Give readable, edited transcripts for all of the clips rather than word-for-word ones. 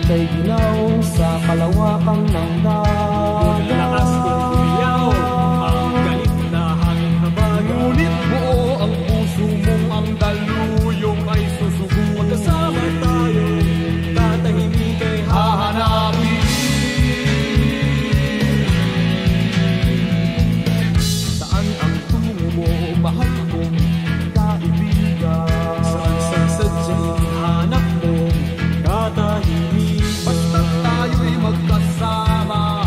ika'y ginaw sa kalawakan ng dagat. Lakas kong umiyaw ang galit na hangin habag. Ngunit buo ang puso mong ang daluyong ay susugo. Magkasama tayo, tatahimik ay hahanapin. Saan ang tungo mo, mahal kong kaibigan? Saan sa sadyang hanap mo, katahimik? Basta't tayo'y magkasama,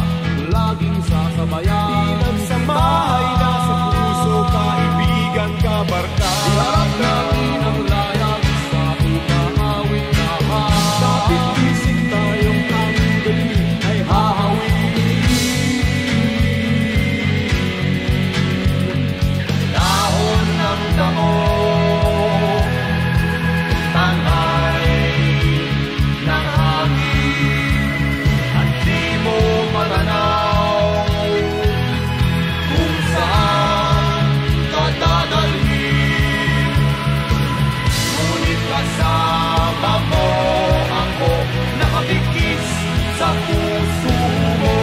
laging sasabayan. Pinagsamahay na sa puso, kaibigan, kabarkada. Iharap natin ang layag sa umaawit na hangin. Kapit isip tayong ang galing ay hahawin. Dahon ng damo, tangay ng hangin, at di mo matanaw kung saan ka dadalhin. Ngunit kasama mo ako, nakapikis sa puso mo.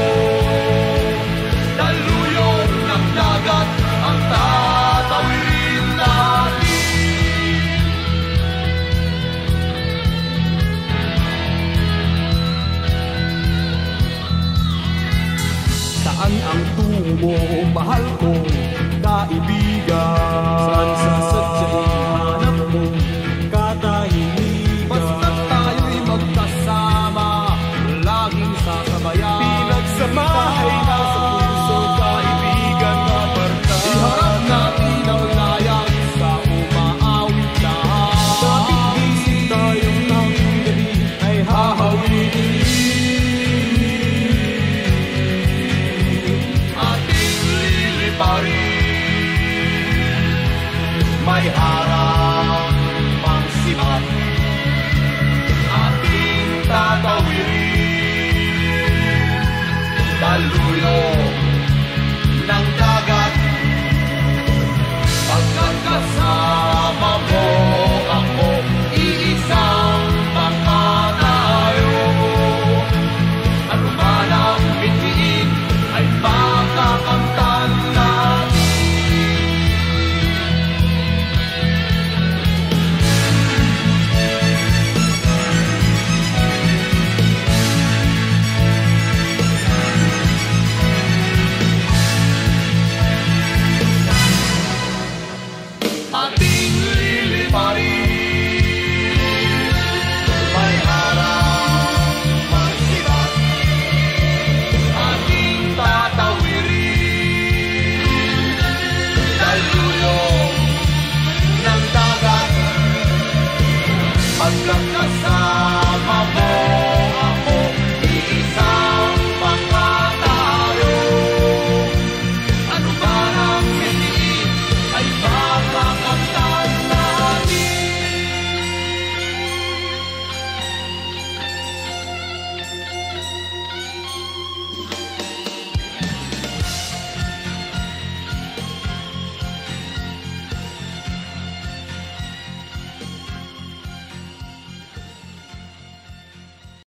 Daluyong ng dagat ang tatawirin natin. Saan ang tungo mo, mahal kong kaibigan? Saan sa sadyang hanap mo, katahimikan? Basta't tayo'y magkasama, laging sasabayan. Pinagsamahay na sa puso, kaibigan, kabarkada. Iharap natin ang layag sa umaawit na hangin. Kapit isip tayong ang gabi ay hahawin. Ating liliparin, may harap pang sibat.